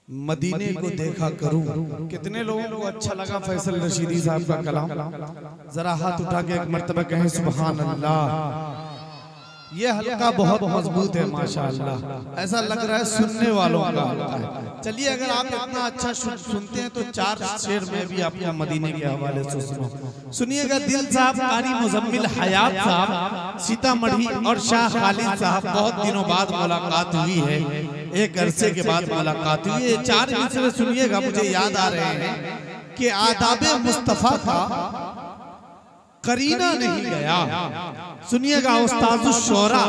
मदीने को देखा करूं। कितने लोगों को अच्छा लगा फैसल रशीदी साहब का कलाम? जरा हाथ उठा के एक मर्तबा कहें सुभान अल्लाह। ये हल्का बहुत मजबूत है माशाअल्लाह, ऐसा लग रहा है सुनने वालों का हल्का है। चलिए अगर आप इतना अच्छा सुनते हैं तो 4 शेर में भी आपको मदीने के हवाले से सुनिएगा। दिल साहब, कारी मुजम्मिल हयात साहब सीतामढ़ी और शाह खालिद साहब, बहुत दिनों बाद मुलाकात हुई है, एक अरसे के बाद मुलाकात हुई है। 4 मिसरे सुनिएगा, मुझे याद आ रहे हैं कि आदाबे मुस्तफा का करीना नहीं गया। सुनिएगा, उस्ताद शोरा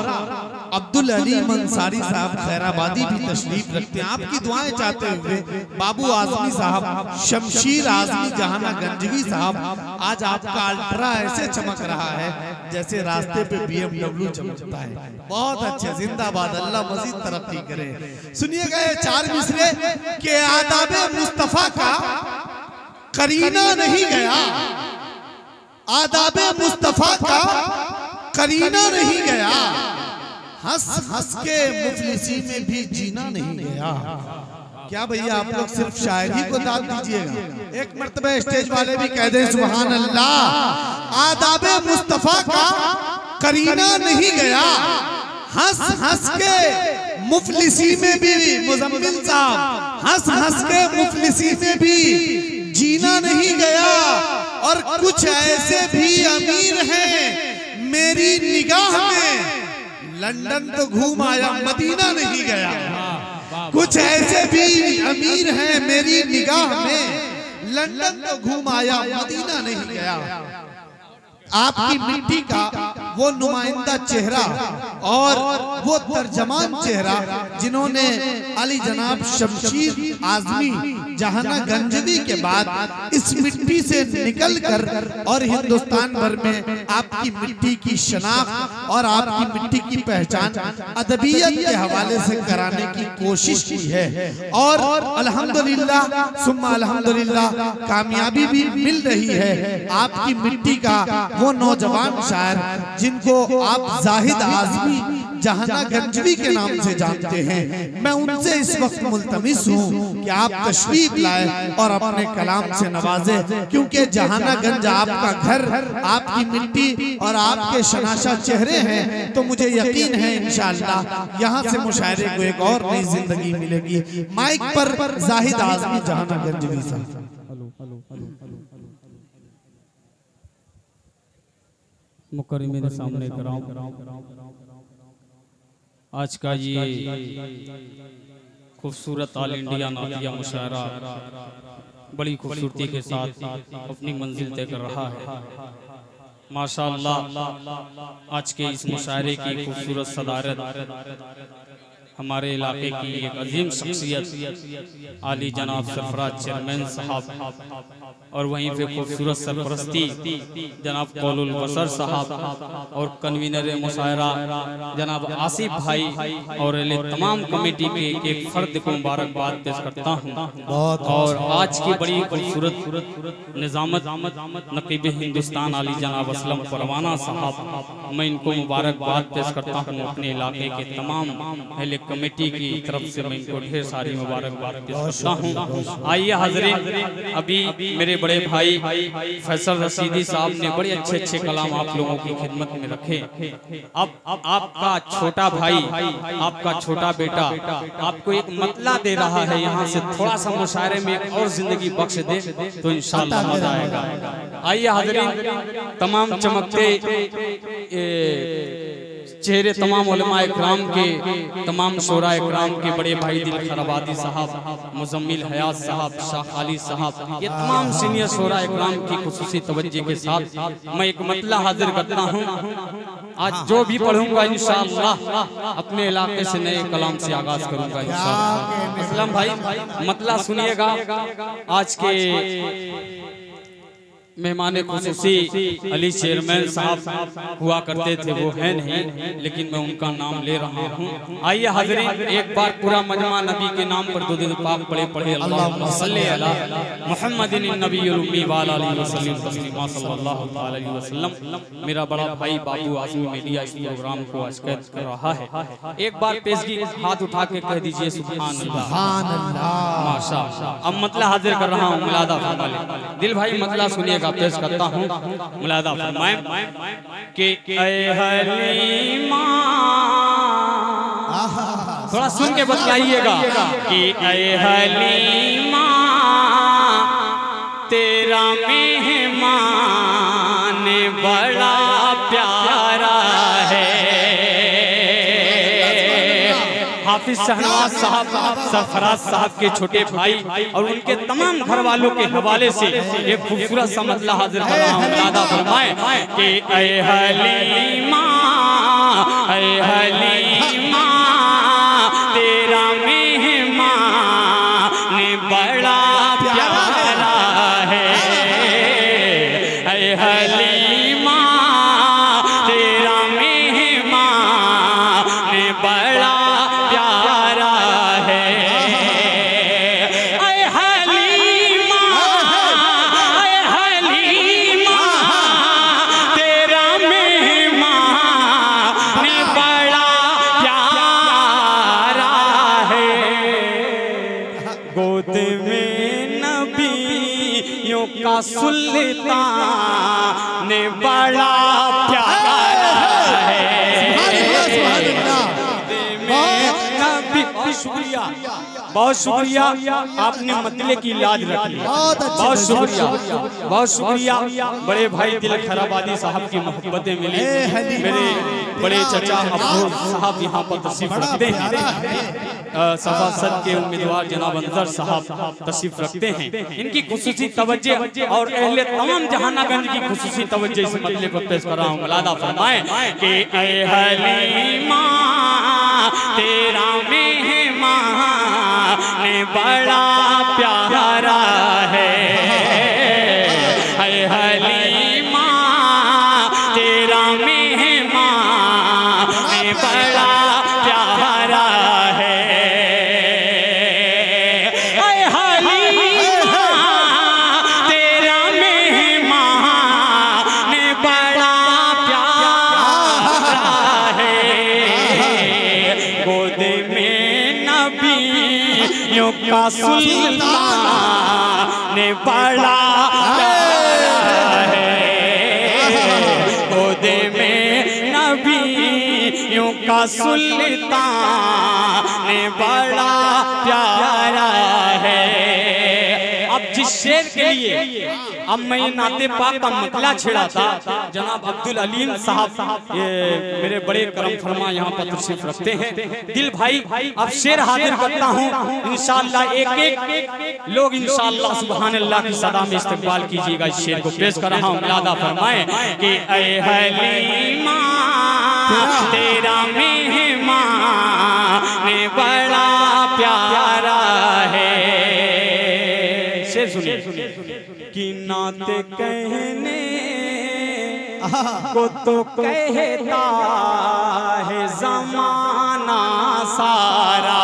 अब्दुल अली मंसारी साहब खैराबादी भी तशरीफ रखते हैं। आपकी दुआएं चाहते हुए बाबू आजमी साहब, शमशीर आजमी, जहाना गंजवी साहब, आज आपका अल्ट्रा ऐसे चमक रहा है जैसे रास्ते पे BMW चमकता है। बहुत अच्छे, जिंदाबाद, अल्लाह मजीद तरक्की करे। सुनिएगा ये 4 मिसरे के आदाबे मुस्तफा का करीना नहीं गया, आदाबे मुस्तफा का करीना नहीं गया, हंस हंस के मुफलिसी में भी जीना नहीं गया। क्या भैया आप लोग सिर्फ शायरी को दाद दीजिएगा? एक मर्तबा स्टेज वाले भी कह दें सुभान अल्लाह। आदाबे मुस्तफा का करीना नहीं गया, हंस हंस के मुफलिसी में भी, मुजम्मिल साहब, हंस हंस के मुफलिसी में भी जीना नहीं गया। और कुछ ऐसे भी अमीर हैं मेरी निगाह में, लंदन तो घूम आया मदीना नहीं गया। कुछ ऐसे भी अमीर हैं मेरी निगाह में, लंदन तो घूम आया मदीना नहीं गया। आपकी मिट्टी का वो नुमाइंदा चेहरा और वो तर्जमान चेहरा जिन्होंने अली जनाब शमशीर आजमी जहाना गंजवी के बाद इस मिट्टी से निकलकर और हिंदुस्तान भर में आपकी मिट्टी की शनाख्त और आपकी मिट्टी की पहचान अदबियत के हवाले से कराने की कोशिश की है। और अल्हम्दुलिल्लाह सुम्मा अल्हम्दुलिल्लाह कामयाबी भी मिल रही है। आपकी मिट्टी का वो नौजवान शायर जिनको आप जाहिद आजमी जहाना गंजवी के नाम से जानते हैं, मैं उनसे इस वक्त मुल्तमिस हूँ कि आप तशरीफ लाए और अपने कलाम से नवाजे, क्योंकि जहाना गंज आपका घर, आपकी मिट्टी और आपके शनाशा चेहरे हैं। तो मुझे यकीन है इंशाअल्लाह यहाँ से मुशायरे को एक और नई जिंदगी मिलेगी। माइक पर जाहिद आजमी जहाना गंजवी साहब। मुकर्रम मेरे सामने कराऊं, आज का ये खूबसूरत ऑल इंडिया नातिया मुशायरा बड़ी खूबसूरती के साथ अपनी मंजिल तय कर रहा है। माशाअल्लाह आज के इस मुशायरे की खूबसूरत सदारत हमारे इलाके की एक अजीम शख्सियत आली जनाब सरफराज चेयरमैन साहब और वहीं पे खूबसूरत सरपरस्ती जनाब कौलुल बसर साहब और कन्वीनर मुशायरा जनाब आसिफ भाई और तमाम कमेटी के एक फर्द को मुबारकबाद पेश करता हूँ। और आज की बड़ी खूबसूरत निजामत नकीब हिंदुस्तान आली जनाब असलम परवाना साहब, मैं इनको मुबारकबाद पेश करता हूँ। अपने इलाके के तमाम अहले कमेटी की तरफ से मैं इनको ढेर सारी मुबारकबाद पेश करता हूँ। आइए हाज़रीन, अभी मेरे बड़े भाई फैसल रशीदी साहब ने बड़े अच्छे कलाम आप लोगों की खिदमत में रखे। अब आपका छोटा भाई, आपका छोटा बेटा आपको एक मतला दे रहा है, यहाँ से थोड़ा सा मुशायरे में एक और जिंदगी बख्श दे तो इंशाअल्लाह मजा आएगा। आइए हाज़रीन, तमाम चमकते चेहरे तमाम उलमा इकराम के, तमाम शोरा इकराम के बड़े भाई दिल खैराबादी साहब, मुजम्मिल हयात साहब, शाह खालिद साहब, ये तमाम सीनियर शोरा इकराम की खुसूसी तवज्जो के साथ मैं एक मतला हाजिर करता हूँ। आज जो भी पढ़ूंगा इंशाअल्लाह अपने इलाके से नए कलाम से आगाज करूंगा इंशाअल्लाह। असलम भाई मतला सुनिएगा। आज के मेहमान खुसूसी अली चेयरमैन साहब हुआ करते थे, वो है नहीं, लेकिन मैं उनका नाम ले रहा हूँ। आइए हाज़रीन, एक बार पूरा मजमा नबी के नाम पर दुरूद पाक पढ़े अल्लाहुम्मा सल्ली अला मुहम्मदिन नबिय्युल उम्मी व अला आलिहि वसल्लम तस्लीमा सल्लल्लाहु अलैहि वसल्लम। मेरा बड़ा भाई बाबू आज़मी मीडिया इस प्रोग्राम को आजकल कर रहा है। एक बार पेशगी हाथ उठा के कह दीजिए सुभान अल्लाह माशाअल्लाह। अब मतला हाजिर कर रहा हूँ, मुलादा फरमाए दिल भाई, मतला सुनिएगा, पेश करता हूँ, मुलादा फरमाए कि ऐ हलीमा, थोड़ा सुन के बतलाइएगा कि ऐ हलीमा तेरा मेहमान बड़ा प्यारा है। हाफिज शहनवाज साहब, सरफराज साहब के छोटे भाई और उनके तमाम घर वालों के हवाले से एक खूबसूरत सा मतला हाजिर कर रहा हूँ। मुलादा फरमाए कि ऐ हलीमा, ऐ हलीमा तेरा मेहमान बड़ा प्यारा है। ऐ हलीमा तेरा मेहमान बड़ा प्यारा है। ऐ हलीमा, ऐ हलीमा तेरा मेहमान बड़ा प्यारा है। गोद में नबियों का सुल्तान बड़ा प्यारा है। शुक्रिया, बहुत शुक्रिया, आपने मतले की लाज रख ली, बहुत शुक्रिया, बहुत शुक्रिया। बड़े भाई दिल खराबादी साहब की मोहब्बतें मिली। मेरे बड़े चचा अफरोज साहब यहाँ पर तशरीफ रखते हैं। सफासत के उम्मीदवार जनाब अंजर साहब तशरीफ रखते हैं। इनकी खुसूसी तवज्जो और अहले तमाम जहानागंज की खुसूसी तवज्जो इस मतले पर पेश कर रहा हूँ। मुलादा फरमाए कि ऐ हलीमा तेरा मेहमान बड़ा प्यारा है। ऐ हलीमा तेरा मेहमान बड़ा प्यारा है। ऐ हलीमा तेरा मेहमान बड़ा प्यारा है। गोद में नबियों का सुल्तान बड़ा प्यारा है। गोद में नबियों का सुल्तान बड़ा प्यारा है। अब जिस शेर के लिए अब मैं ये नाते पाक का मतला छेड़ा था, जनाब अब्दुल अलीम साहब मेरे बड़े करम फरमा यहाँ पर तशरीफ रखते हैं। दिल भाई अब शेर हाजिर करता हूँ, इंशाअल्लाह एक एक लोग इंशाअल्लाह सुभान अल्लाह की सदा में इस्तकबाल कीजिएगा। इस शेर को पेश कर रहा हूँ। मुलादा फरमाए कि ऐ हलीमा तेरा मेहमान बड़ा प्यारा है। शेर सुनिए कि नाते कहने को तो कहता है ज़माना सारा,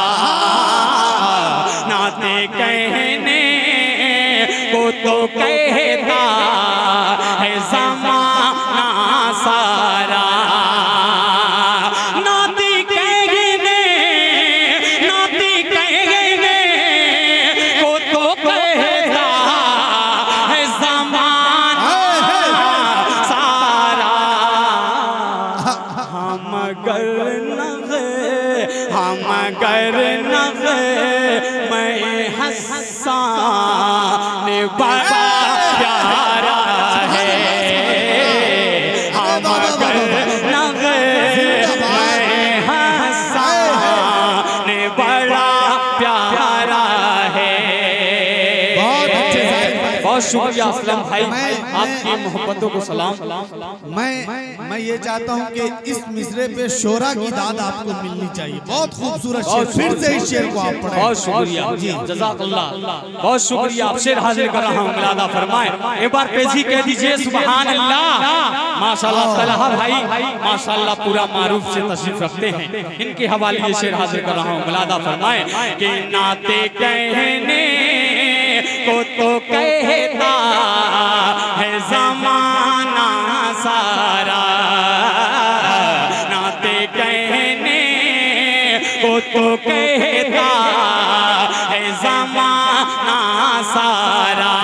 नाते कहने को तो कहता है ज़माना सारा। मगर नग मैं हसन बड़ा प्यारा है। हम मगर नग मैं हसन बड़ा प्यारा है। बहुत बहुत शुक्रिया असलम भाई, आपकी मोहब्बतों को सलाम। मैं ये चाहता हूँ कि इस मिसरे पे शोरा की दाद आपको मिलनी चाहिए। बहुत खूबसूरत शेर, फिर से इस शेर को आप पढ़ें। बहुत शुक्रिया जी, जज़ाकल्लाह, बहुत शुक्रिया। अब शेर हाजिर कर रहा हूँ, मिलादा फरमाए। एक बार पेशी कह दीजिए सुभान अल्लाह। माशाल्लाह तलहा भाई माशाल्लाह पूरा मारूफ से तशरीफ रखते हैं। इनके हवाले ये शेर हाजिर कर रहा हूँ, मिलादा फरमाए कि नाते कहने को तो कहता है ज़माना सारा, नाते कहने को तो कहता है ज़माना सारा,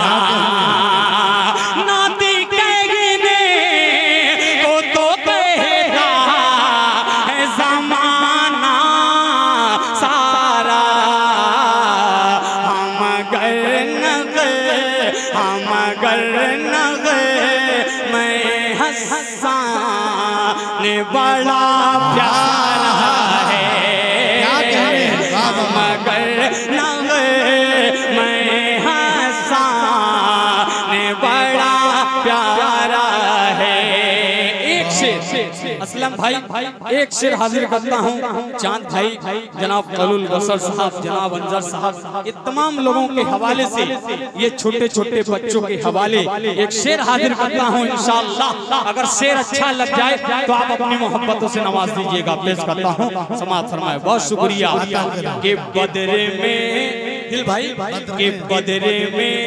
नाते कहने को तो कहता है ज़माना सारा। हम अगर नग मैं हंसाने बड़ा प्यारा है, हम अगर नग मैं हंसाने बड़ा प्यारा है। एक शेर असलम भाई, एक शेर हाजिर करता हूँ। चांद भाई, जनाब कलुल बसर साहब, जनाब अंजर साहब, ये तमाम लोगों के हवाले से, ये छोटे छोटे बच्चों के हवाले एक शेर हाजिर करता हूँ। इंशाअल्लाह अगर शेर अच्छा लग जाए तो आप अपनी मोहब्बतों से नवाज दीजिएगा। पेश करता हूँ, समाअत फरमाए। बहुत शुक्रिया। के बदरे में दिल भाई के बदरे में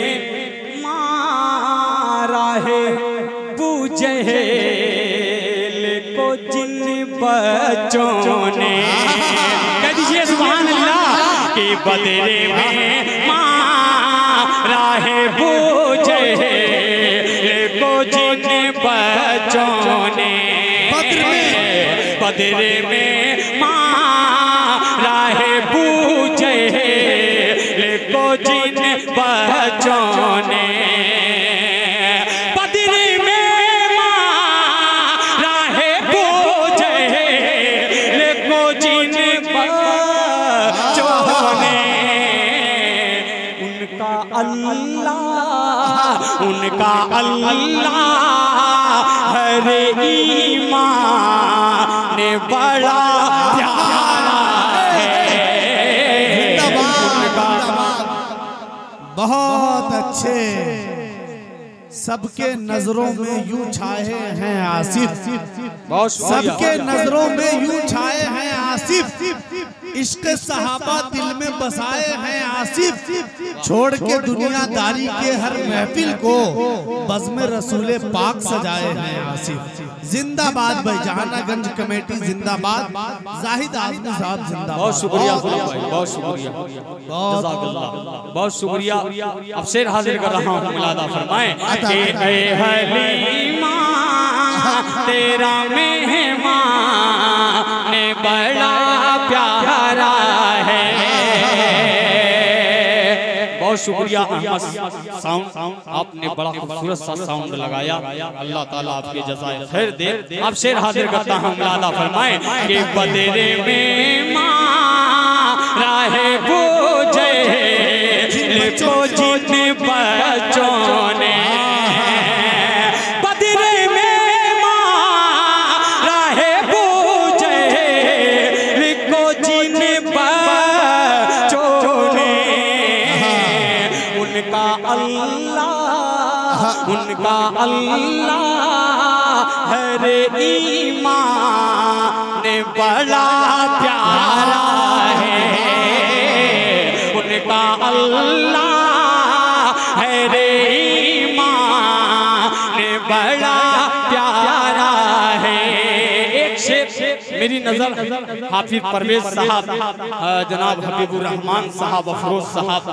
मारा है पूजे को जिन बच्चों ने, कह दीजिए सुभान अल्लाह। के बदरे में मारा है पूजे को जिन बच्चों ने, बदरे में मारा है पूजे को जिन बच्चों ने, उनका अल्लाह हरे ईमान ने बड़ा प्यारा है। बहुत अच्छे, सबके नजरों में यूं छाए हैं आसिफ, सबके नजरों में यूं छाए हैं आसिफ, इश्क सहाबा दिल में बसाए हैं आसिफ, छोड़ के दुनियादारी के हर महफिल को बज़्म रसूले पाक सजाए हैं आसिफ। जिंदाबाद भाई, जहानागंज कमेटी जिंदाबाद, जाहिद आजमी साहब जिंदाबाद। बहुत शुक्रिया भाई, बहुत शुक्रिया, बहुत शुक्रिया। अब शेर हाजिर कर रहा हूँ, मिलादा फरमाए कि ऐ हलीमा तेरा मेहमान ने बड़ा प्यारा है। बहुत शुक्रिया अहमद साउंड, आपने बड़ा खूबसूरत सा साउंड लगाया। अल्लाह ताला आपके जज़ाए खैर दे। अब शेर हाजिर करता हूँ, मिलादा फरमाए कि बदरे में मारा है पूजे को जिन बच्चों ने, उनका अल्लाह हरे ईमान ने बड़ा प्यारा है, उनका अल्लाह हरे ईमान ने बड़ा प्यारा है। एक शेर मेरी नजर हाफिज परवेज साहब, जनाब हबीबुर रहमान साहब, अफरोज साहब,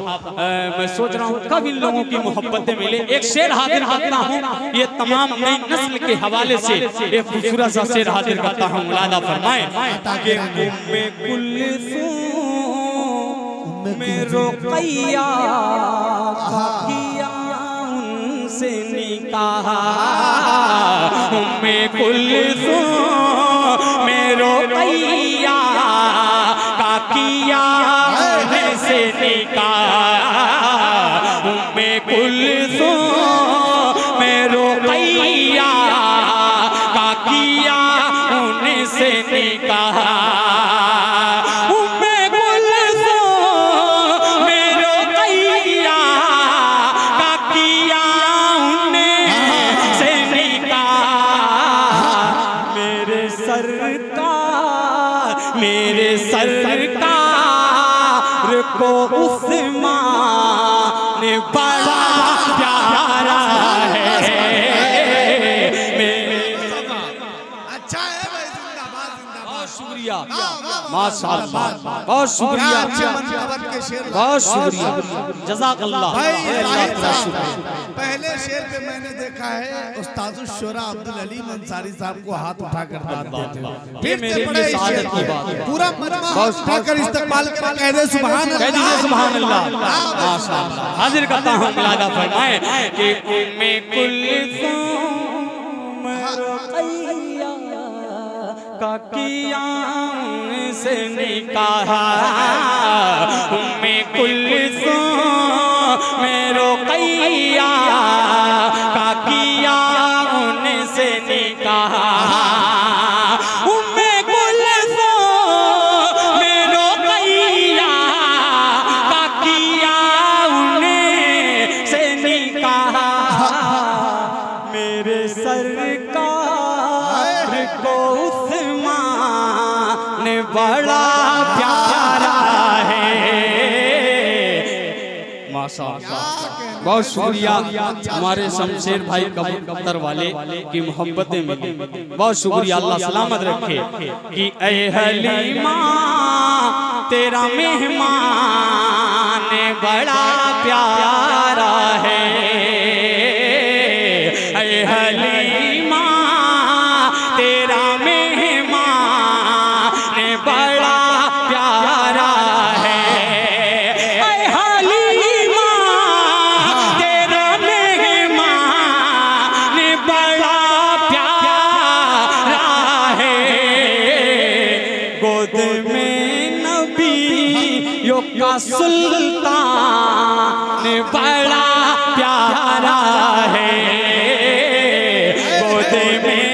मैं सोच रहा हूँ कब इन लोगों की मोहब्बतें मिले। एक शेर हाजिर करता हूँ, ये तमाम नई नस्ल के हवाले से एक खूबसूरत सा शेर हाजिर करता हूँ, मुलादा फरमाए कि उम्मे कुल्सूम में रुक़ैया किया उनसे निकाह, उम्मे कुल्सूम में रुक़ैया का किया से निकाह, उम्मे कुल्सूम उस्मान बड़ा प्यारा है। अच्छा है भाई, जिंदाबाद जिंदाबाद। बहुत शुक्रिया माशाअल्लाह, बहुत शुक्रिया, बहुत शुक्रिया, जज़ाकल्लाह। पहले शेर पे मैंने देखा है उस्तादुल शुरा अब्दुल अलीम अंसारी साहब को हाथ उठाकर बात देते हुए, ये मेरे लिए सादत की बात है। पूरा मजमा उठाकर इस्तकबाल कर कह दे सुभान अल्लाह, कह दीजिए सुभान अल्लाह, माशाअल्लाह। हाजिर करता हूँ मिलादा फरमाए कि उम्मे कुल्सूम रुक़ैया का किया से निकाह, उम्मे कुल्सूम रुक़ैया का किया उनसे निकाह, उम्मे कुल्सूम रुक़ैया का किया उनसे निकाह। मेरे सरकार को उस्मान बड़ा प्यारा है। माशाअल्लाह, बहुत शुक्रिया हमारे शमशेर भाई कबूतर वाले की मोहब्बतें मिली, बहुत शुक्रिया। अल्लाह सलामत रखे कि ऐ हलीमा तेरा मेहमान बड़ा प्यारा है। ऐ हलीमा तेरा मेहमान बड़ा प्यारा है। ऐ हलीमा तेरा मेहमान बड़ा प्यारा है। गोद में नबियों का सुल्तान बड़ा प्यारा है। गोद में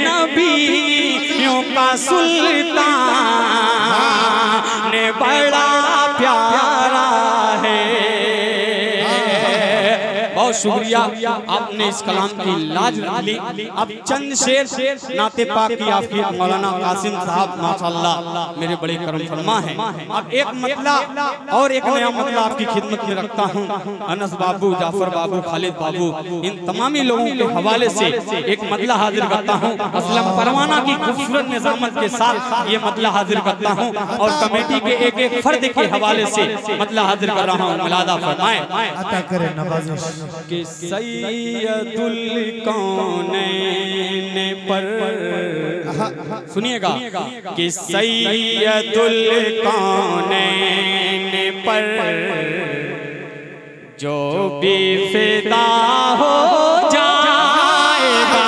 नबियों का सुल्तान बड़ा प्यारा है। बहुत शुक्रिया, आपने इस कलाम की लाज रख ली। अब चंद शेर नाते पाक की आपकी मौलाना कासिम साहब माशाअल्लाह मेरे बड़े करम फरमा हैं। अब एक मतला और एक नया मतला आपकी खिदमत में रखता हूँ। अनस बाबू, जाफर बाबू, खालिद बाबू, इन तमामी लोगों के हवाले से एक मतला हाजिर करता हूँ। असलम परवाना की खूबसूरत निजामत के साथ ये मतला हाजिर करता हूँ और कमेटी के एक एक फर्द के हवाले से मतला हाजिर कर रहा हूँ। मिलादा फरमाए अता करे नवाजिश कि सैयदुल कौनैन पर, सुनिएगा कि सैयदुल कौनैन पर जो भी फिदा हो जाएगा।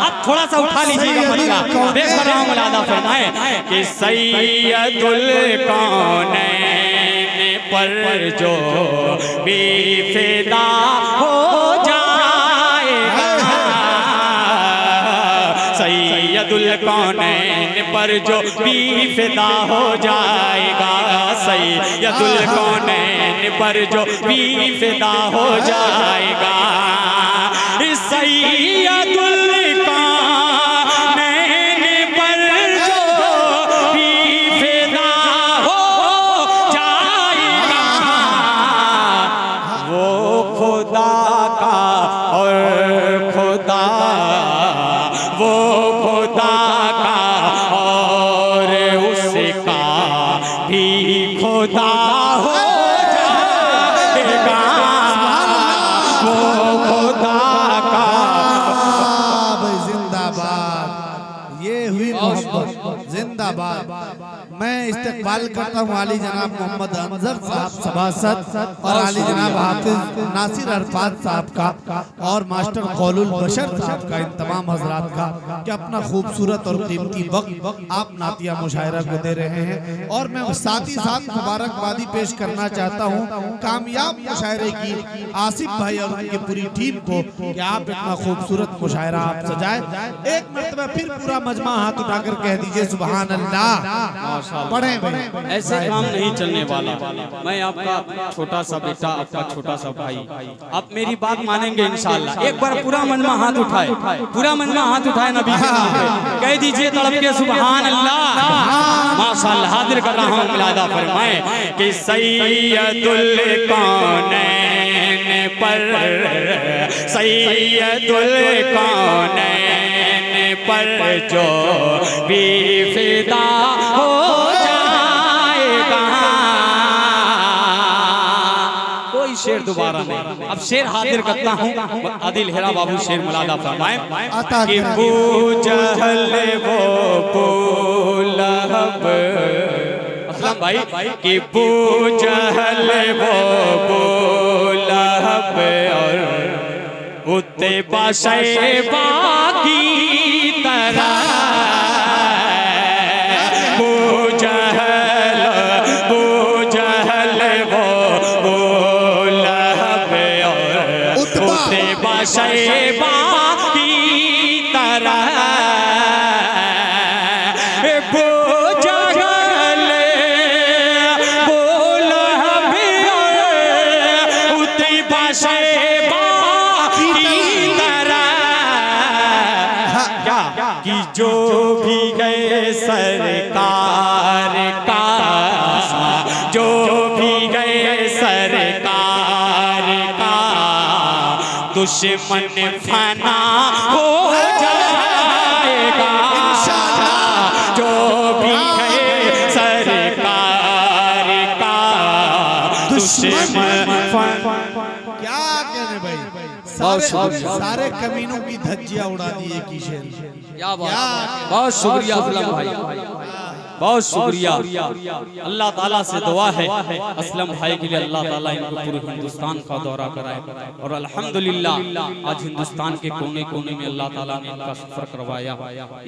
अब थोड़ा सा उठा लीजिएगा मसला, देख रहा हूँ। मिलादा फरमाए कि सैयदुल कौनैन पर जो भी फिदा हो जाएगा। सैयदुल कौनैन पर जो भी फिदा हो जाएगा। सैयदुल कौनैन पर जो भी फिदा हो जाएगा। सैयदुल कौनैन पर जो भी फिदा हो जाएगा वो खुदा का और खुदा, वो खुदा का और उसका भी खुदा हो जाएगा। वो खुदा का। जिंदाबाद, ये हुई मोहब्बत, जिंदाबाद। मैं इस्तकबाल करता हूँ आली जनाब मोहम्मद अनजर साहब सभासद और आली जनाब हाफिज नासिर अरफात साहब का और मास्टर कौलुल बशर साहब का, इन तमाम हजरात का कि अपना खूबसूरत और कीमती वक्त आप नातिया मुशायरा को दे रहे हैं। और मैं साथ ही साथ मुबारकबादी पेश करना चाहता हूँ कामयाब मुशायरे की आसिफ भाई और उनकी पूरी टीम को कि आप इतना खूबसूरत मुशायरा आप सजाए। एक मरतबा फिर पूरा मजमा हाथ उठाकर कह दीजिए सुभान अल्लाह। पढ़े ऐसे काम नहीं चलने वाला। मैं आपका छोटा सा बेटा, आपका छोटा सा भाई, आप मेरी बात मानेंगे इंशाल्लाह। एक बार पूरा मजमा हाथ उठाए, पूरा मजमा हाथ उठाए नबी के नाम पे, कह दीजिए तड़प के सुभान अल्लाह माशाअल्लाह। हाजिर कर रहा हूँ मिलादा फरमाए कि सैयदुल कौनैन पर, सैयदुल कौनैन पर जो भी फिदा हो जाएगा। कोई शेर दोबारा नहीं, अब शेर हाजिर करता हूँ। आदिल हेरा बाबू शेर मुलादा फरमाए कि अबू जहल वो लहब, असलम भाई कि अबू जहल वो लहब और उत्तबा शैबा की तरह, अबू जहल वो लहब और उत्तबा शैबा की तरह, जो भी गए सरकार का, जो भी गए सरकार का दुश्मन फना हो जाएगा। जो भी गए सरकार का दुश्मन क्या कहने भाई, सारे कमीनों की धज्जियां उड़ा दी एक ही शेर। बहुत शुक्रिया असलम भाई, बहुत शुक्रिया। अल्लाह ताला से दुआ है असलम भाई के लिए, अल्लाह ताला इनको पूरे हिंदुस्तान का दौरा कराए और अल्हम्दुलिल्लाह आज हिंदुस्तान के कोने कोने में अल्लाह ताला ने इनका सफर करवाया।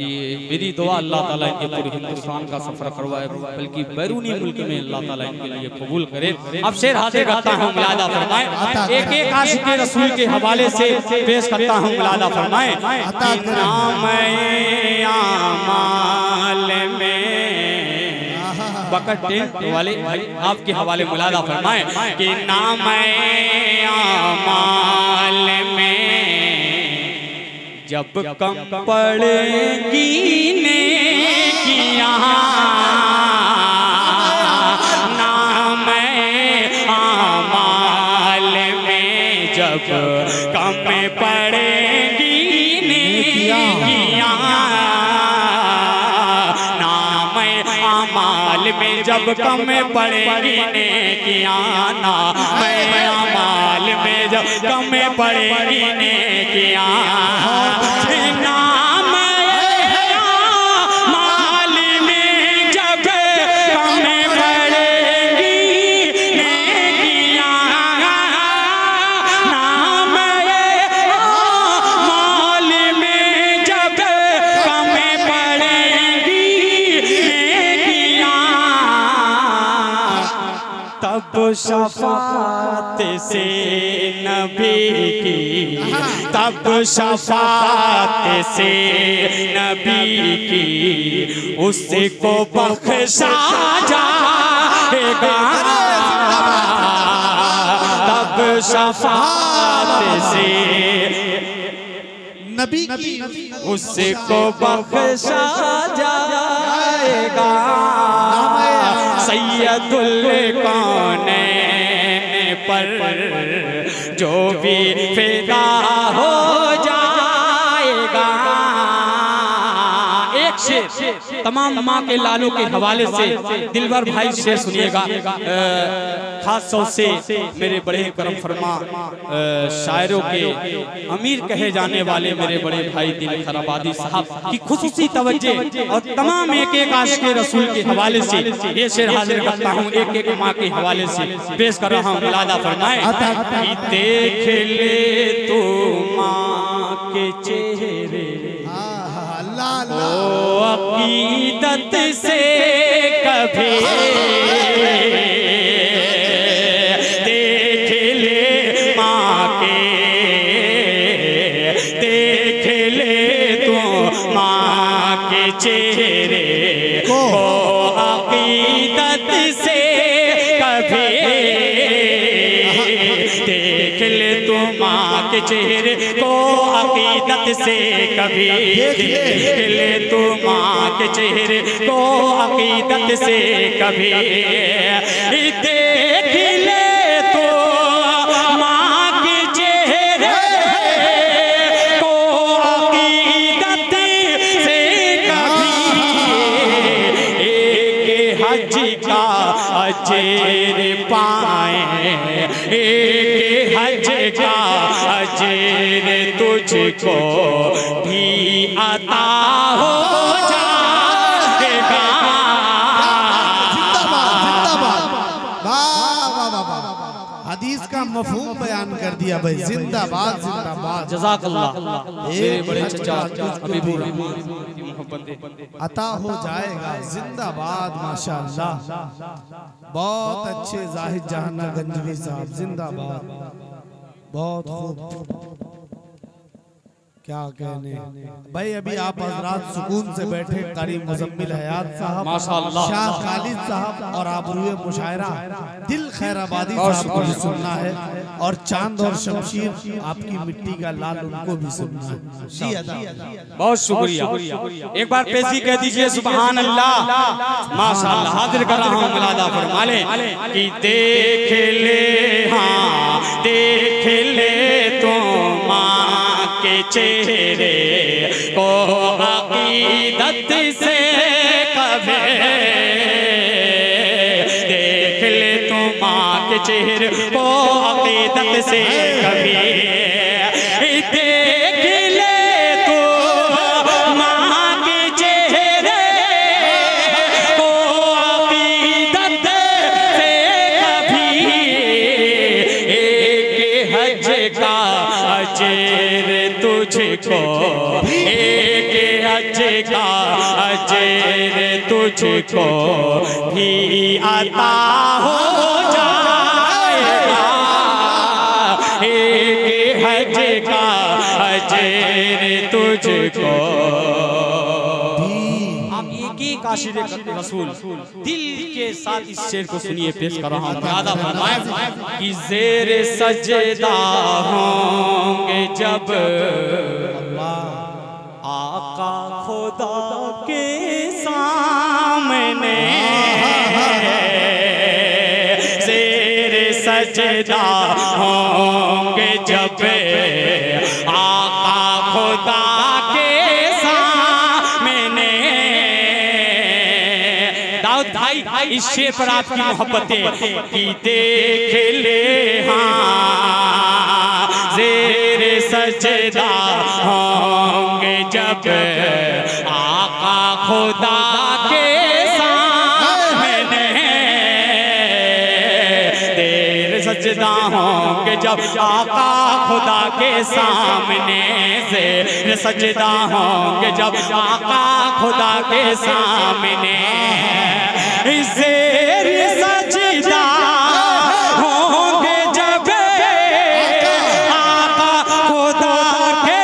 ये मेरी दुआ अल्लाह ताला इनके पूरे हिंदुस्तान का सफर करवाए, बल्कि बैरूनी मुल्क में अल्लाह ताला इनके लिए कबूल करे। अब शेर हाजिर करता हूँ मिलादा फरमाए, एक एक आशिक रसूल के हवाले से पेश करता हूँ मिलादा फरमाए। नाम आमाल में बकट टेंट वाले भाई आपके हवाले मुलादा फरमाए कि नाम आमाल में जब कम पड़ेगी नेकियां, नाम आमाल में जब कम पड़ेगी नेकियां, अमाल में जब कम पड़ेगी नेकियां, नाम अमाल में जब कम पड़ेगी नेकियां, नाम अमाल में जब कम पड़ेगी नेकियां, नाम अमाल में जब कम पड़ेगी तब शफात से नबी की, तब शफात से नबी की उसको बख्शा जाएगा। तब शफात से नबी की उसको बख्शा जाएगा। सैयदुल कौनैन पर जो भी फिदा हो जाएगा। एक शेर तमाम माँ के लालों के हवाले से दिलबर भाई शेर सुनिएगा, खास तौर से मेरे बड़े करम फरमा शायरों के अमीर कहे जाने वाले मेरे बड़े भाई दिल खराबादी साहब की खुसूसी तवज्जो और तमाम एक एक आशिक रसूल के हवाले से ये शेर हाजिर करता हूँ। एक एक माँ के हवाले से पेश कर रहा हूँ। मुलादा फरमाए कि देख ले तू माँ के चेहरे ओ अकीदत से कभी देख ले माँ के, देख ले तू माँ के चेहरे ओ से कभी देख ले तू माँ के चेहरे को अकीदत से कभी देख ले तू माँ के चेहरे को अकीदत से कभी देख ले तो माँ के चेहरे को अकीदत से कभी एक हज का अजर पाए एक हज का अजर तुझको भी अता हो जाएगा। हदीस का मफहूम बयान कर दिया भाई। जिंदाबाद जिंदाबाद। जज़ाकल्लाह। मेरे बड़े चचा अता हो जाएगा। जिंदाबाद माशाअल्लाह। बहुत अच्छे जाहिद जहाना गंजवी साहब, जिंदाबाद। बहुत खूब, क्या कहने भाई। अभी आप हजरात सुकून से बैठे कारी मुजम्मिल हयात साहब, माशाअल्लाह, शाह खालिद साहब और आबरूए मुशायरा दिल खैराबादी साहब को भी सुनना है, और चांद और शमशीर आपकी मिट्टी का लाल उनको भी सुनना है। जी अदा, बहुत शुक्रिया। एक बार पेशी कह दीजिए सुभान अल्लाह। माशाअल्लाह। हाजिर कर रहा हूँ मिलादा फरमा ले कि देख ले, हाँ देख ले तो माँ के चेहरे को अकीदत से कभी देख ले तो माँ के चेहरे को अकीदत से कभी देख ले तो माँ के चेहरे को अकीदत से कभी एक हज का अजर तुझको एक हज का अजर तुझको भी अता हो जाएगा। एक हज का अजर तुझको। आप एक ही काशिर रसूल दिल के साथ इस शेर को सुनिए, पेश कर रहा हूँ। मुरादा फरमाए कि ज़ेर सजदा होंगे जब आका खुदा के सामने, ज़ेर सजदा होंगे जब आका खुदा के सामने। दाऊद भाई इस शेर पर आपकी मोहब्बतें कि देख ले, हाँ ज़ेर सजदा होंगे जब आका खुदा के सामने, देर सजदा होंगे जब आका खुदा के सामने, ज़ेर सजदा होंगे जब आका खुदा के सामने, ज़ेर सजदा होंगे जब आका खुदा के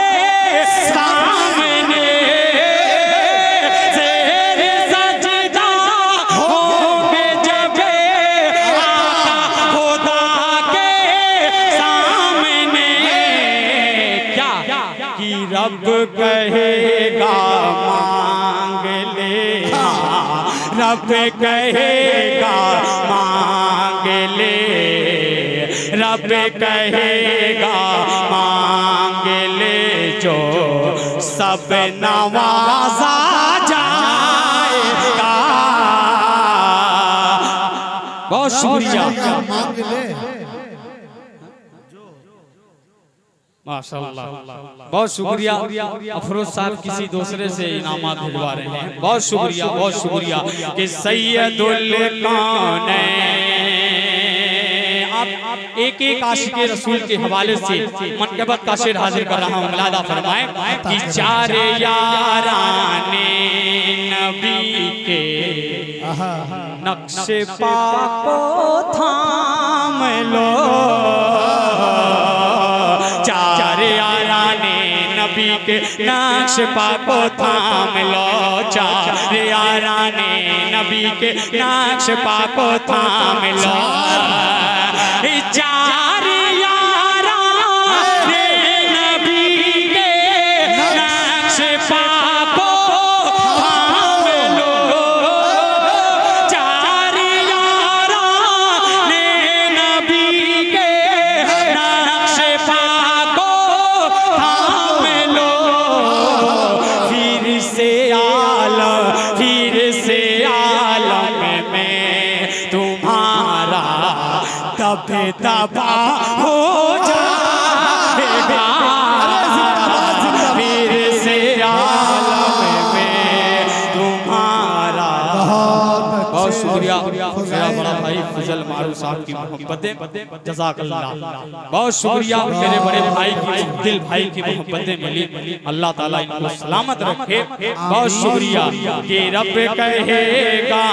सामने, ज़ेर सजदा होंगे जब आका खुदा के सामने। क्या कि रब कहेगा मांग ले, रब कहेगा मांग ले, रब कहेगा मांग ले, जो सब नवाजा जाएगा। बहुत शुक्रिया। मांग ले। माशाअल्लाह, बहुत शुक्रिया। अफरोज साहब किसी दूसरे से इनामात भिजवा रहे हैं। बहुत शुक्रिया, बहुत शुक्रिया कि सैयदुल कौनैन। आप एक एक आशिक़े रसूल के हवाले से मनक़बत का शेर हाजिर कर रहा हूँ। मिलादा फरमाए कि चार याराने नबी के नक्शे पा को थाम लो, चार याराने नबी के नक्श पा को थाम लो, चार याराने नबी के नक्श पा को थाम लो, चार याराने नबी के नक्श पा को थाम लो, चार याराने नबी के नक्श पा को थाम लो, फिर से आलम में तुम्हारा दबे दबा हो जाएगा, फिर से आलम में तुम्हारा। बहुत शुक्रिया मेरा बड़ा भाई फजल मारू साहब की मोहब्बतें, जज़ाकल्लाह। बहुत शुक्रिया मेरे बड़े भाई की, दिल भाई की मोहब्बतें मिली, अल्लाह ताला इनको सलामत रखे। बहुत शुक्रिया कि रब कहेगा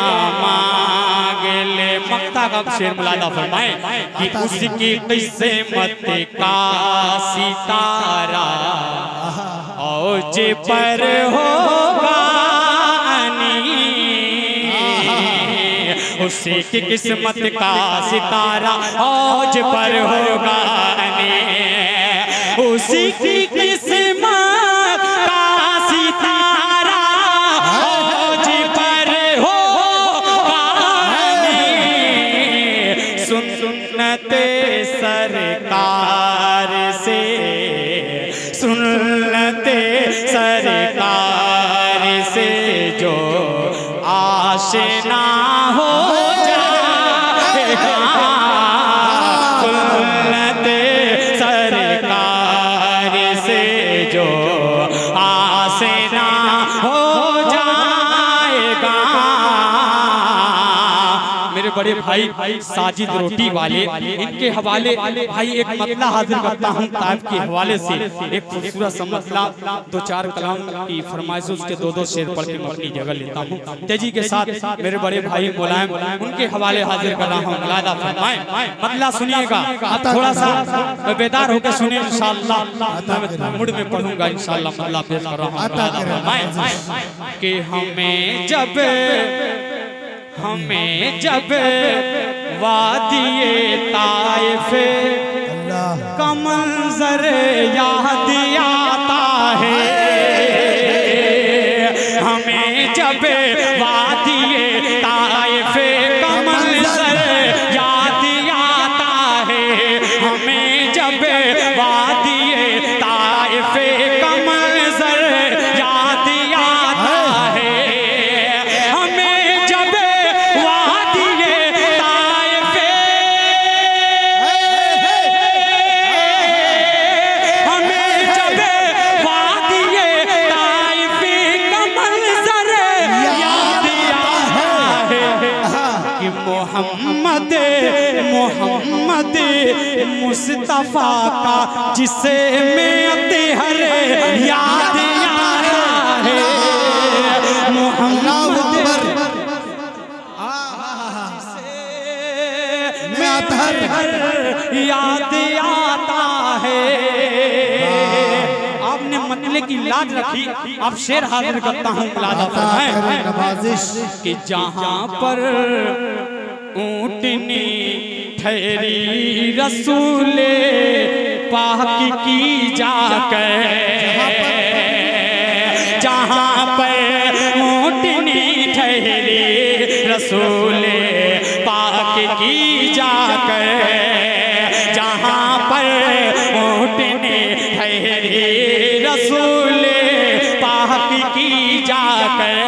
मांग ले, मक्ता का शेर मुलादा फरमाए कि उसकी किस्मत का सितारा औज पर होगा, उसकी किस्मत का सितारा औज पर होगा, उसकी किस्मत का सितारा औज पर होगा, सुन्नते सरकार से, सुन्नते सरकार से जो आशना हो जाएगा, सुन्नते सरकार से जो आशना हो जाएगा। मेरे बड़े भाई साजिद रोटी वाले, इनके हवाले भाई एक मतला हाजिर करता हूँ ताइफ के हवाले से, एक खूबसूरत सा मतला, दो चार कलाम की फरमाइश, उसके दो शेर पढ़ के मैं अपनी जगह लेता हूँ तेजी के साथ। मेरे बड़े भाई मुलायम, उनके हवाले हाजिर कर रहा हूँ, मुलादा फरमाए। मतला सुनिएगा, आप थोड़ा सा बेदार होकर सुनिए, इंशाअल्लाह मुड़ में पढ़ूंगा, इंशाअल्लाह मतला पेश कर रहा हूँ, मुलादा फरमाए कि हमें जब वादिए ताइफ का मंजर याद आता है, हमें जब वादिए ताइफ का मंजर याद आता है, हमें जब वादिए ताइफ का मंजर याद आता है, मोहम्मद मुस्तफा का जिसे में अतहर याद आता है, मोहम्मद में अतहर याद आता है। आपने मतले की लाज रखी, अब शेर हाजिर करता हूँ, मुलादा फरमाए कि जहाँ पर ऊँटनी ठहरी रसूले पाक की जाकर, जहाँ पर ऊँटनी ठहरी रसूले पाक की जाकर, जहाँ पर ऊँटनी ठहरी रसूले पाक की जाकर,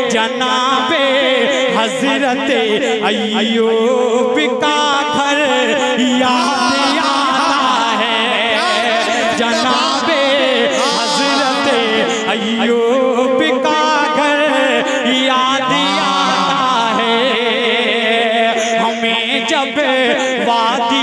जनाबे हजरत अय्यूब का घर याद आता है, जनाबे हजरत अय्यूब का घर याद आता है, हमें जब वादी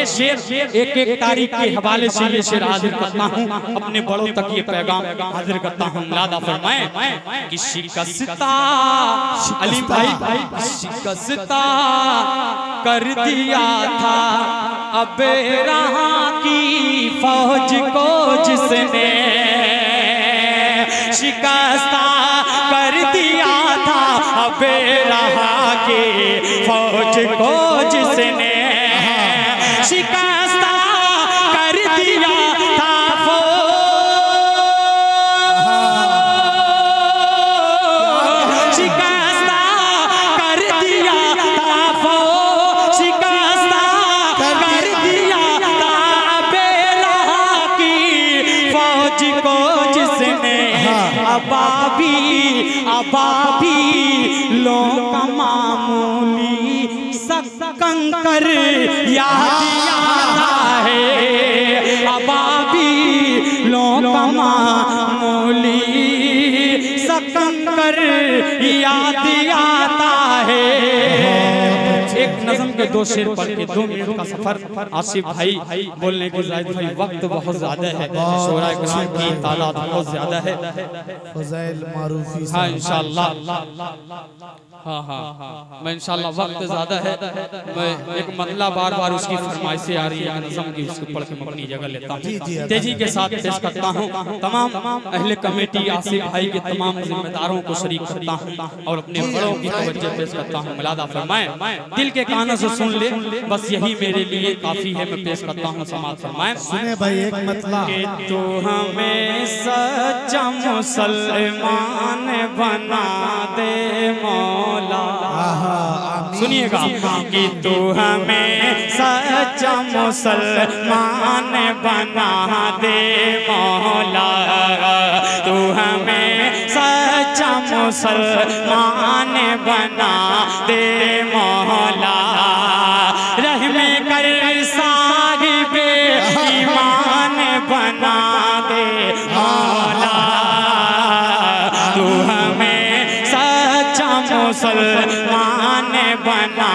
ये शेर एक एक तारीख के हवाले से ये शेर हाजिर करता हूँ, अपने बड़ों तक ये पैगाम हाजिर करता हूँ। मुलादा फरमाए कि शिकस्ता अली भाई शिकस्ता कर दिया था अब रहा की फौज को जिसने, शिकस्ता कर दिया था अब रहा की फौज को जिसने, शिकस्ता कर दिया था शिकस्ता कर दिया था शिकस्ता कर दिया था बेलहा की फौज को जिसने, अबाबी लो का मामूली कंकर याद आता है, अबाबी लो का मामूली कंकर याद आता है। एक नज़म के दो शेर पढ़ के 2 मिनट का सफर आसिफ भाई बोलने की जायद भाई, वक्त बहुत ज्यादा है, शोरा किराम की तादाद बहुत ज्यादा है। फज़ैल मारूफी हाँ इंशाअल्लाह, हाँ मैं इंशाअल्लाह, वक्त ज्यादा है, मैं एक मतला बार बार उसकी फरमाइशें आ रही है नज़म की, उसको पढ़ के मैं अपनी जगह लेता हूँ, तेजी के साथ पेश करता हूँ। तमाम अहले कमेटी आसिफ भाई के तमाम जिम्मेदारों को शरीक करता हूँ और अपने बड़ों की तवज्जो पेश करता हूँ। मुलादा फरमाए, दिल के कानों से सुन ले, बस यही मेरे लिए काफी है, मैं पेश करता हूँ। समाज फरमाए, सुने भाई एक मतला कि तू हमें सच्चा मुसलमान बना दे मौला, सुनिएगा कि तू हमें सच्चा मुसलमान बना दे मौला, तू हमें सच्चा मुसलमान बना दे मौला, रहमे कर साहिबे ईमान बना दे मौला, तू हमें सच्चा मुसलमान बना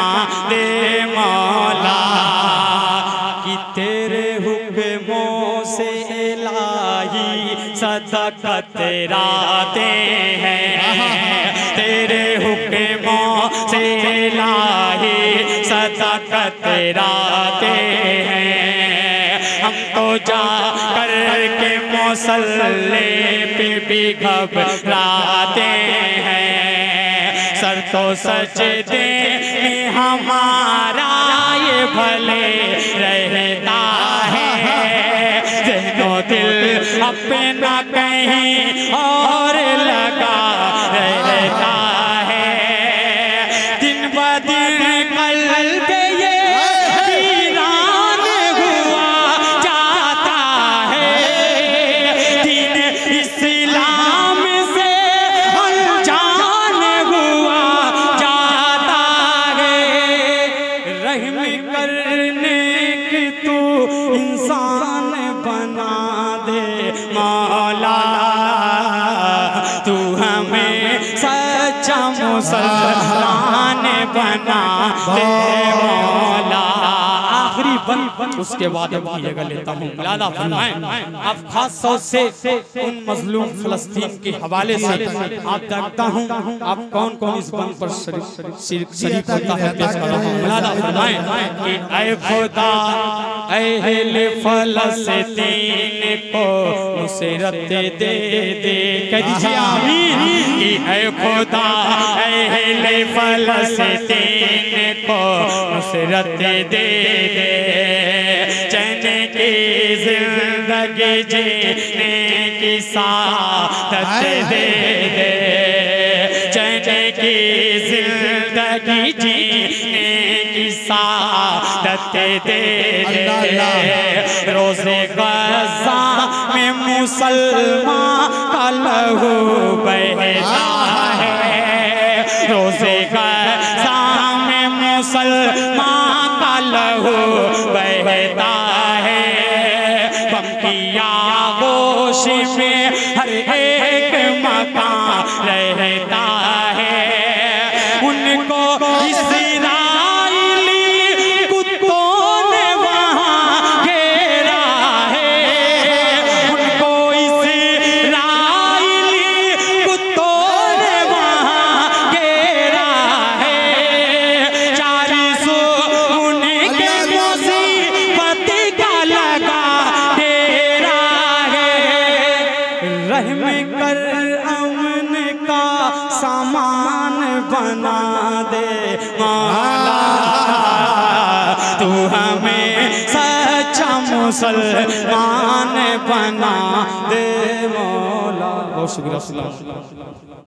दे मौला, कि तेरे हुक्मों से इलाही सदक़त राते हैं, तेरे हुक्मों से इलाही सदक़त राते हैं, हम तो जा कर के मुसल्ले पे भी घबराते हैं, सर तो सजदे में हमारा ये भले रहता है, जहनो दिल अपना कहीं और लगा रहता है, दिन ब दिन कल्ब ये वीरान हुआ जाता है, दिन इस्लाम से अनजान हुआ जाता है, रहम करने की तू इंसान बना दे मौला, तू हमें सच्चा मुसलमान बना दे मौला। आखिरी बंद उसके बाद अपनी जगह लेता हूँ। मुलादा फरमाएं, आप खास तौर से उन मजलूम फिलिस्तीन के हवाले से आप देखता हूँ आप कौन कौन इस बंद पर शरीक होता है, पेश कर रहा हूँ। मुलादा फरमाएं कि ऐ खुदा अहले फलस्तीन को नुसरत दे दे, कह दीजिए आमीन, कि ऐ खुदा अहले फलस्तीन को नुसरत दे दे, चैन की जिंदगी जीने की सादत दे दे, चैन की जिंदगी जीने की सादत दे दे, रोज़े ग़ज़ा में मुसलमान का लहू बहता है, रोज़े ग़ज़ा में मुसलमान का लहू बहता है, बम की आगोश में हर एक मकान रहता है, उनको इस्राएली कुत्तों ने वहाँ मुसीबत का लगा डेरा है, रहम कर अमन का सामान बना दे मौला, तू हमें सच्चा मुसलमान बना दे मौला। बहुत शुक्रिया।